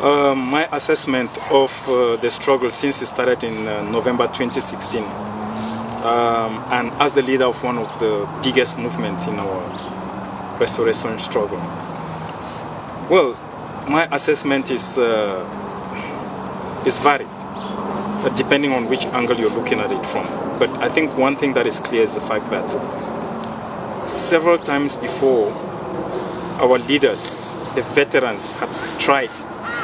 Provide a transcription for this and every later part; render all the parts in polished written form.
My assessment of the struggle since it started in November 2016, and as the leader of one of the biggest movements in our restoration struggle. Well, my assessment is varied, depending on which angle you're looking at it from. But I think one thing that is clear is the fact that several times before, our leaders, the veterans, had tried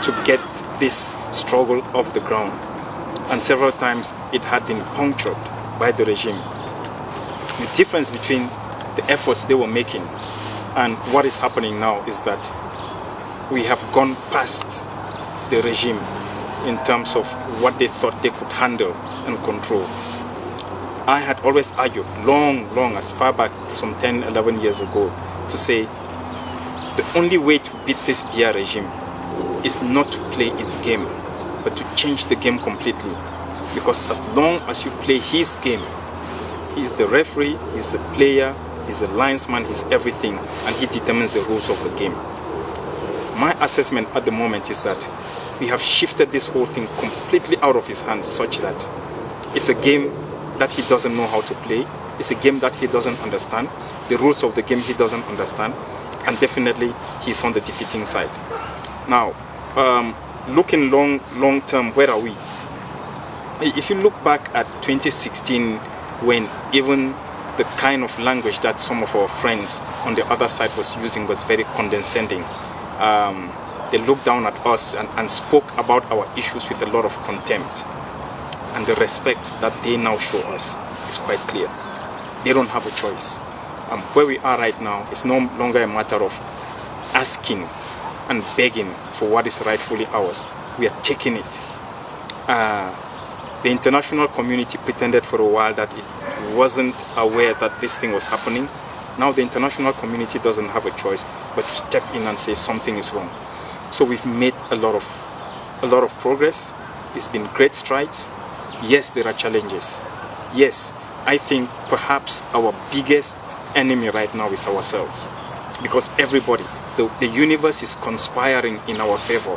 to get this struggle off the ground, and several times it had been punctured by the regime. The difference between the efforts they were making and what is happening now is that we have gone past the regime in terms of what they thought they could handle and control. I had always argued long, as far back, some 10, 11 years ago, to say the only way to beat this BR regime is not to play its game, but to change the game completely. Because as long as you play his game, he's the referee, he's the player, he's the linesman, he's everything, and he determines the rules of the game. My assessment at the moment is that we have shifted this whole thing completely out of his hands, such that it's a game that he doesn't know how to play, it's a game that he doesn't understand, the rules of the game he doesn't understand, and definitely he's on the defeating side. Now, looking long term, where are we? If you look back at 2016, when even the kind of language that some of our friends on the other side was using was very condescending, they looked down at us and spoke about our issues with a lot of contempt. And the respect that they now show us is quite clear. They don't have a choice. Where we are right now, it's no longer a matter of asking and begging for what is rightfully ours. We are taking it. The international community pretended for a while that it wasn't aware that this thing was happening. Now the international community doesn't have a choice but to step in and say something is wrong. So we've made a lot of progress. It's been great strides. Yes, there are challenges. Yes, I think perhaps our biggest enemy right now is ourselves, because everybody, the universe is conspiring in our favor.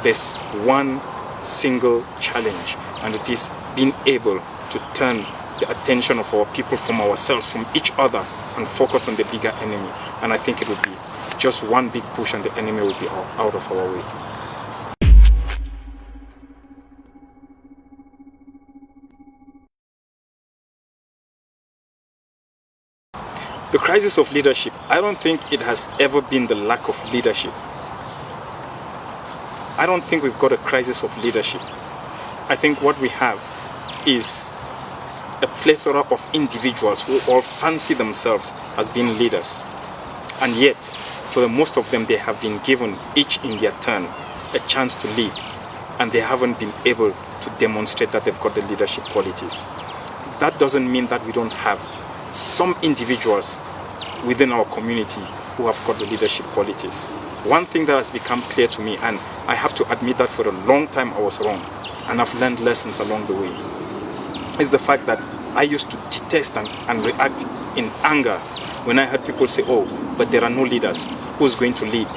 There's one single challenge, and it is being able to turn the attention of our people from ourselves, from each other, and focus on the bigger enemy. And I think it will be just one big push and the enemy will be out of our way. The crisis of leadership, I don't think it has ever been the lack of leadership. I don't think we've got a crisis of leadership. I think what we have is a plethora of individuals who all fancy themselves as being leaders. And yet, for the most of them, they have been given, each in their turn, a chance to lead. And they haven't been able to demonstrate that they've got the leadership qualities. That doesn't mean that we don't have some individuals within our community who have got the leadership qualities. One thing that has become clear to me, and I have to admit that for a long time I was wrong, and I've learned lessons along the way, is the fact that I used to detest and react in anger when I heard people say, oh, but there are no leaders. Who's going to lead?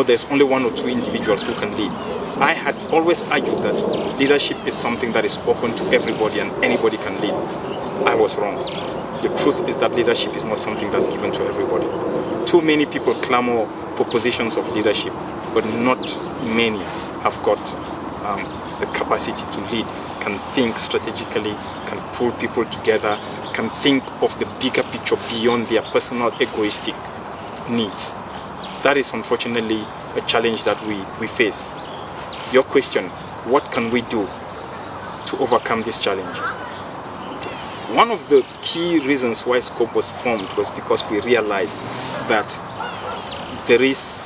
There's only one or two individuals who can lead. I had always argued that leadership is something that is open to everybody and anybody can lead. I was wrong. The truth is that leadership is not something that's given to everybody. Too many people clamor for positions of leadership, but not many have got the capacity to lead, can think strategically, can pull people together, can think of the bigger picture beyond their personal egoistic needs. That is unfortunately a challenge that we face. Your question, what can we do to overcome this challenge? One of the key reasons why SCOPE was formed was because we realized that there is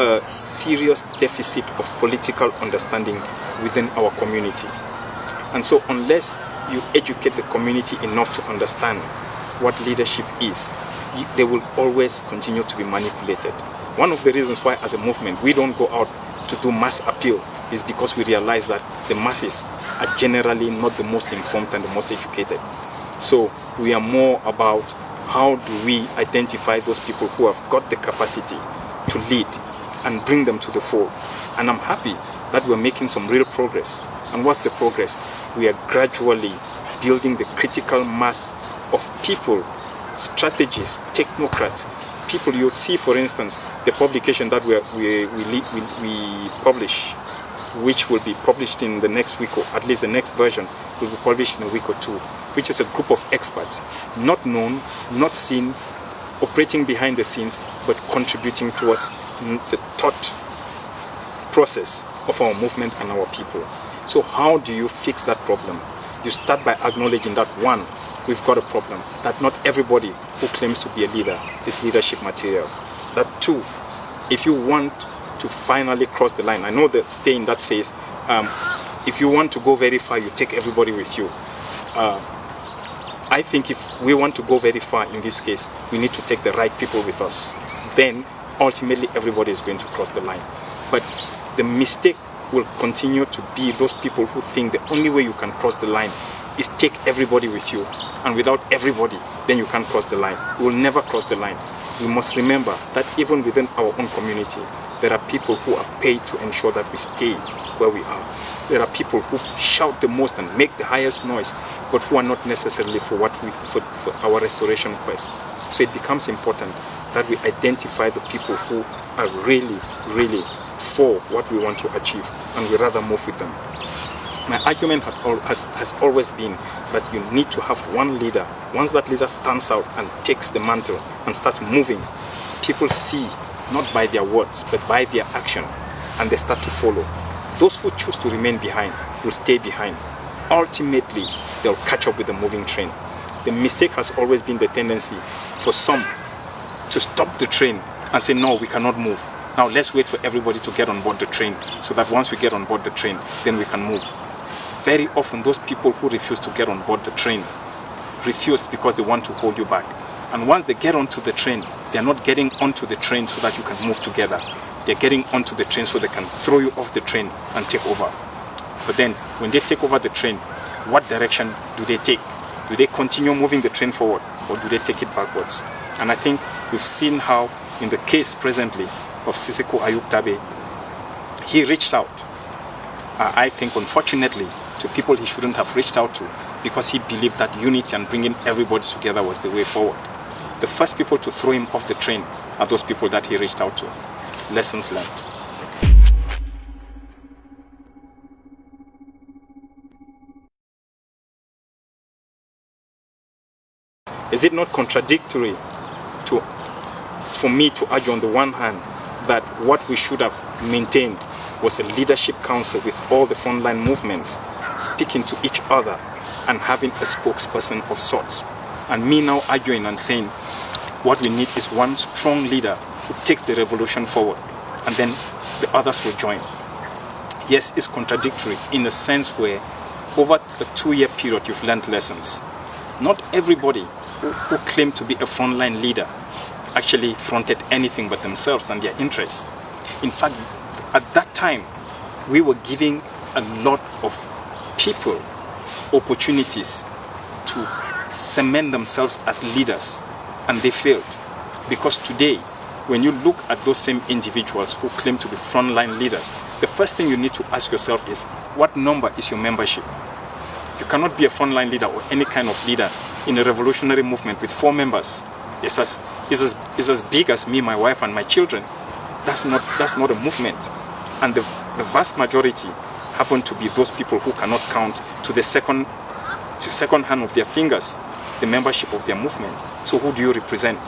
a serious deficit of political understanding within our community. And so unless you educate the community enough to understand what leadership is, they will always continue to be manipulated. One of the reasons why as a movement we don't go out to do mass appeal is because we realize that the masses are generally not the most informed and the most educated. So we are more about how do we identify those people who have got the capacity to lead and bring them to the fore. And I'm happy that we're making some real progress. And what's the progress? We are gradually building the critical mass of people, strategists, technocrats, people. You'll see, for instance, the publication that we publish, which will be published in the next week, or at least the next version will be published in a week or two, which is a group of experts, not known, not seen, operating behind the scenes, but contributing towards the thought process of our movement and our people. So how do you fix that problem? You start by acknowledging that, one, we've got a problem, that not everybody who claims to be a leader is leadership material. That, two, if you want to finally cross the line, I know the saying that says, if you want to go very far, you take everybody with you. I think if we want to go very far in this case, we need to take the right people with us. Then ultimately everybody is going to cross the line. But the mistake will continue to be those people who think the only way you can cross the line is take everybody with you. And without everybody, then you can't cross the line. You will never cross the line. We must remember that even within our own community, there are people who are paid to ensure that we stay where we are. There are people who shout the most and make the highest noise, but who are not necessarily for our restoration quest. So it becomes important that we identify the people who are really, really for what we want to achieve, and we rather move with them. My argument has always been that you need to have one leader. Once that leader stands out and takes the mantle and starts moving, people see, not by their words, but by their action, and they start to follow. Those who choose to remain behind will stay behind. Ultimately, they'll catch up with the moving train. The mistake has always been the tendency for some to stop the train and say, no, we cannot move. Now let's wait for everybody to get on board the train, so that once we get on board the train, then we can move. Very often those people who refuse to get on board the train refuse because they want to hold you back. And once they get onto the train, they're not getting onto the train so that you can move together. They're getting onto the train so they can throw you off the train and take over. But then when they take over the train, what direction do they take? Do they continue moving the train forward, or do they take it backwards? And I think we've seen how, in the case presently of Siseko Ayub Tabe, he reached out, I think unfortunately, to people he shouldn't have reached out to, because he believed that unity and bringing everybody together was the way forward. The first people to throw him off the train are those people that he reached out to. Lessons learned. Is it not contradictory for me to argue on the one hand that what we should have maintained was a leadership council with all the frontline movements speaking to each other and having a spokesperson of sorts, and me now arguing and saying what we need is one strong leader who takes the revolution forward, and then the others will join? Yes, it's contradictory in the sense where over a 2-year period you've learned lessons. Not everybody who claimed to be a frontline leader actually fronted anything but themselves and their interests. In fact, at that time, we were giving a lot of people opportunities to cement themselves as leaders, and they failed. Because today, when you look at those same individuals who claim to be frontline leaders, the first thing you need to ask yourself is, what number is your membership? You cannot be a frontline leader or any kind of leader in a revolutionary movement with 4 members. It's as big as me, my wife, and my children. That's not a movement. And the vast majority happen to be those people who cannot count to the second hand of their fingers the membership of their movement. So who do you represent?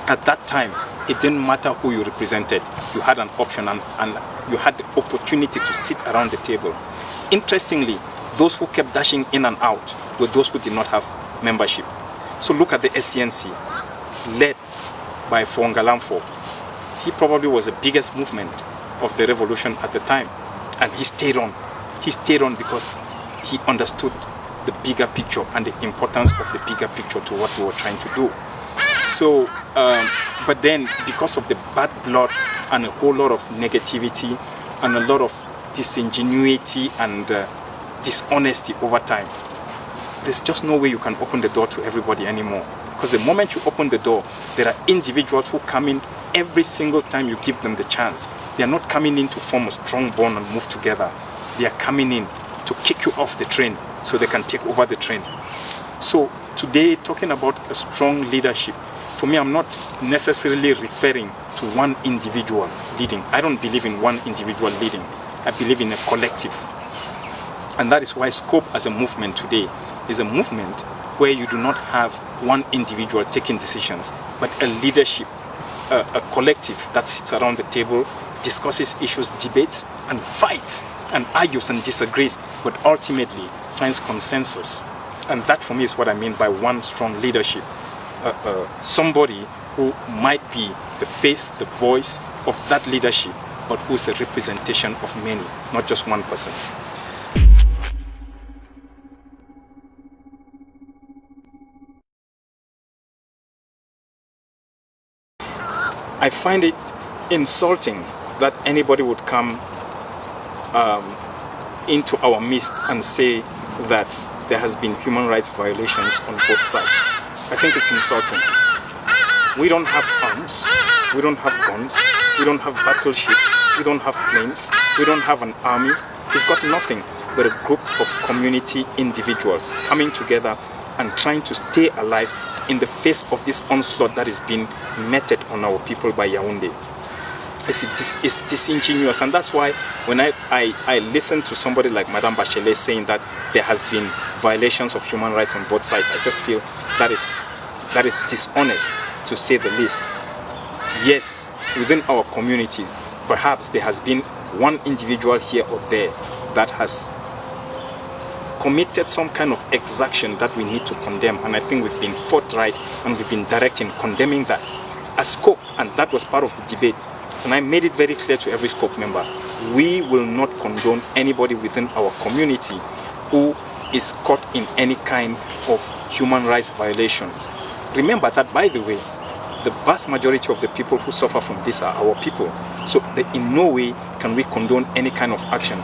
At that time, it didn't matter who you represented. You had an option, and you had the opportunity to sit around the table. Interestingly, those who kept dashing in and out were those who did not have membership. So look at the SCNC, led by Fongalamfo. He probably was the biggest movement of the revolution at the time, and he stayed on. He stayed on because he understood the bigger picture and the importance of the bigger picture to what we were trying to do. So, but then because of the bad blood and a whole lot of negativity and a lot of disingenuity and dishonesty over time, there's just no way you can open the door to everybody anymore. Because the moment you open the door, there are individuals who come in every single time you give them the chance. They are not coming in to form a strong bond and move together. They are coming in to kick you off the train so they can take over the train. So today, talking about a strong leadership, for me, I'm not necessarily referring to one individual leading. I don't believe in one individual leading. I believe in a collective. And that is why Scope as a movement today is a movement where you do not have one individual taking decisions, but a leadership, a collective that sits around the table, discusses issues, debates, and fights, and argues and disagrees, but ultimately finds consensus. And that for me is what I mean by one strong leadership. Somebody who might be the face, the voice of that leadership, but who is a representation of many, not just one person. I find it insulting that anybody would come into our midst and say that there has been human rights violations on both sides. I think it's insulting. We don't have arms, we don't have guns, we don't have battleships, we don't have planes, we don't have an army. We've got nothing but a group of community individuals coming together and trying to stay alive in the face of this onslaught that is being meted on our people by Yaoundé. It's disingenuous, and that's why when I listen to somebody like Madame Bachelet saying that there has been violations of human rights on both sides, I just feel that is dishonest, to say the least. Yes, within our community, perhaps there has been one individual here or there that has committed some kind of exaction that we need to condemn, and I think we've been forthright and we've been direct in condemning that as Scope, and that was part of the debate. And I made it very clear to every Scope member, we will not condone anybody within our community who is caught in any kind of human rights violations. Remember that, by the way, the vast majority of the people who suffer from this are our people. So in no way can we condone any kind of action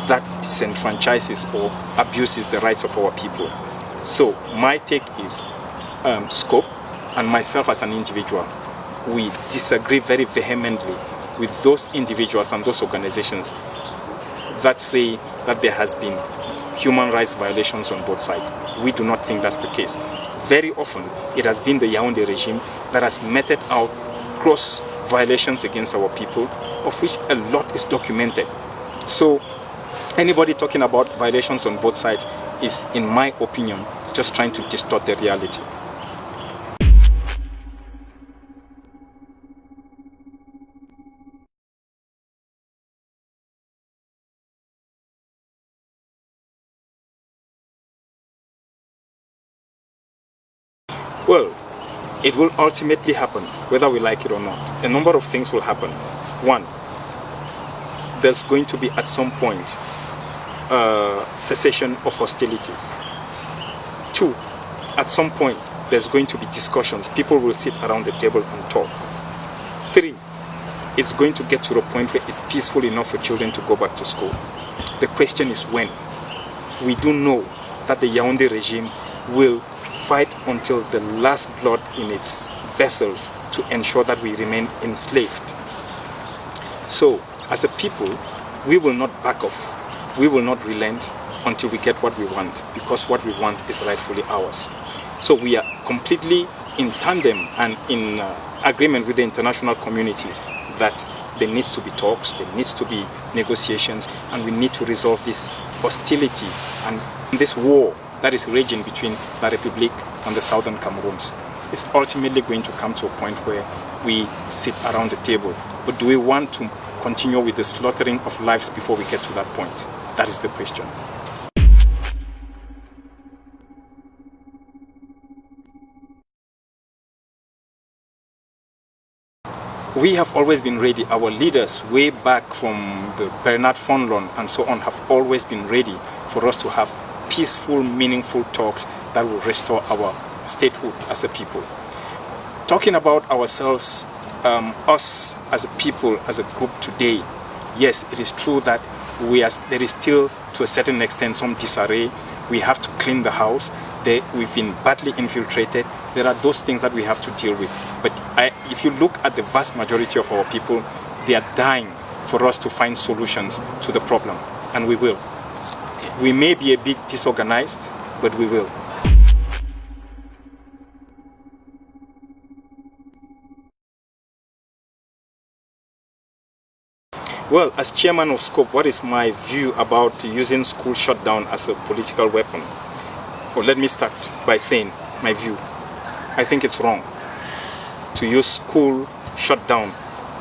that disenfranchises or abuses the rights of our people. So my take is Scope and myself as an individual, we disagree very vehemently with those individuals and those organizations that say that there has been human rights violations on both sides. We do not think that's the case. Very often, it has been the Yaoundé regime that has meted out gross violations against our people, of which a lot is documented. So anybody talking about violations on both sides is, in my opinion, just trying to distort the reality. Well, it will ultimately happen, whether we like it or not. A number of things will happen. One, there's going to be at some point cessation of hostilities. Two, at some point there's going to be discussions. People will sit around the table and talk. Three, it's going to get to the point where it's peaceful enough for children to go back to school. The question is when. We do know that the Yaoundé regime will fight until the last blood in its vessels to ensure that we remain enslaved. So, as a people, we will not back off. We will not relent until we get what we want, because what we want is rightfully ours. So we are completely in tandem and in agreement with the international community that there needs to be talks, there needs to be negotiations, and we need to resolve this hostility and this war that is raging between La République and the southern Cameroons. It's ultimately going to come to a point where we sit around the table. But do we want to continue with the slaughtering of lives before we get to that point? That is the question. We have always been ready. Our leaders, way back from the Bernard Fonlon and so on, have always been ready for us to have peaceful, meaningful talks that will restore our statehood as a people. Talking about ourselves, us as a people, as a group today, yes, it is true that there is still, to a certain extent, some disarray. We have to clean the house. we've been badly infiltrated. There are those things that we have to deal with. But if you look at the vast majority of our people, they are dying for us to find solutions to the problem, and we will. We may be a bit disorganized, but we will. Well, as chairman of SCOPE, what is my view about using school shutdown as a political weapon? Well, let me start by saying my view. I think it's wrong to use school shutdown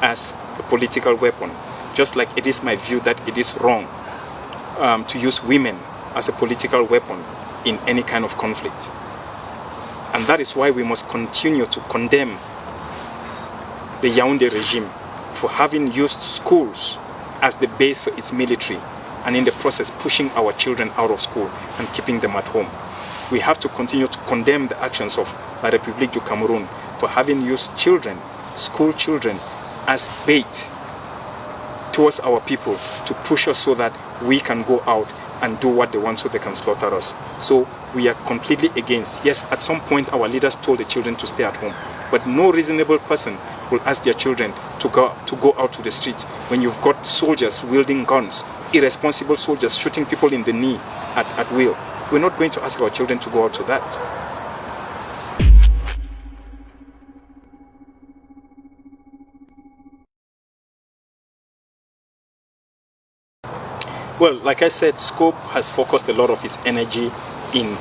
as a political weapon, just like it is my view that it is wrong to use women as a political weapon in any kind of conflict. And that is why we must continue to condemn the Yaoundé regime for having used schools as the base for its military, and in the process pushing our children out of school and keeping them at home. We have to continue to condemn the actions of La République du Cameroon for having used children, school children, as bait towards our people to push us so that we can go out and do what they want so they can slaughter us. So we are completely against. Yes, at some point our leaders told the children to stay at home, but no reasonable person will ask their children to go out to the streets when you've got soldiers wielding guns, irresponsible soldiers shooting people in the knee at will. We're not going to ask our children to go out to that. Well, like I said, SCOPE has focused a lot of its energy in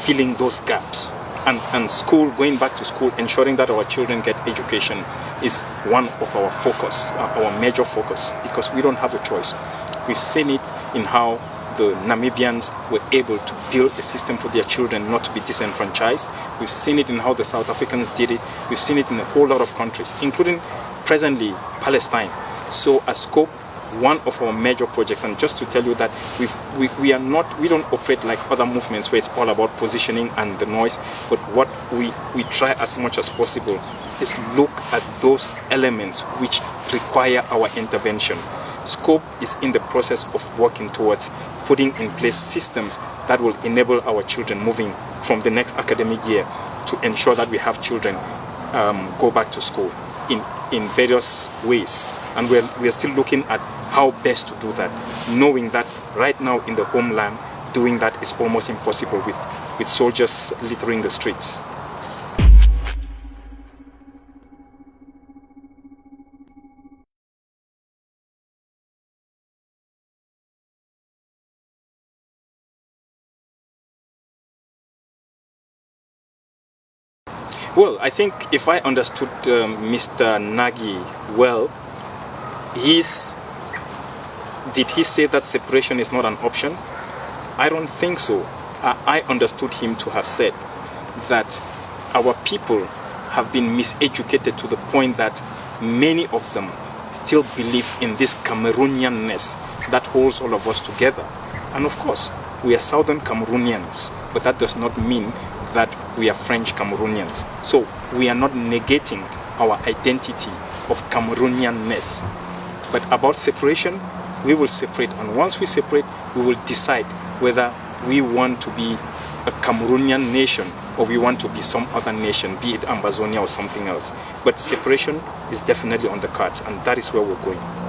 filling those gaps. And school, going back to school, ensuring that our children get education is one of our focus, our major focus, because we don't have a choice. We've seen it in how the Namibians were able to build a system for their children not to be disenfranchised. We've seen it in how the South Africans did it. We've seen it in a whole lot of countries, including presently Palestine. So as SCOPE, one of our major projects, and just to tell you that we don't operate like other movements where it's all about positioning and the noise, but what we try as much as possible is look at those elements which require our intervention. SCOPE is in the process of working towards putting in place systems that will enable our children moving from the next academic year to ensure that we have children go back to school in various ways. And we're still looking at how best to do that, knowing that right now in the homeland, doing that is almost impossible with soldiers littering the streets. Well, I think if I understood Mr. Nagy well, did he say that separation is not an option? I don't think so. I understood him to have said that our people have been miseducated to the point that many of them still believe in this Cameroonianness that holds all of us together. And of course, we are Southern Cameroonians, but that does not mean that we are French Cameroonians. So we are not negating our identity of Cameroonianness. But about separation, we will separate, and once we separate, we will decide whether we want to be a Cameroonian nation or we want to be some other nation, be it Ambazonia or something else. But separation is definitely on the cards, and that is where we're going.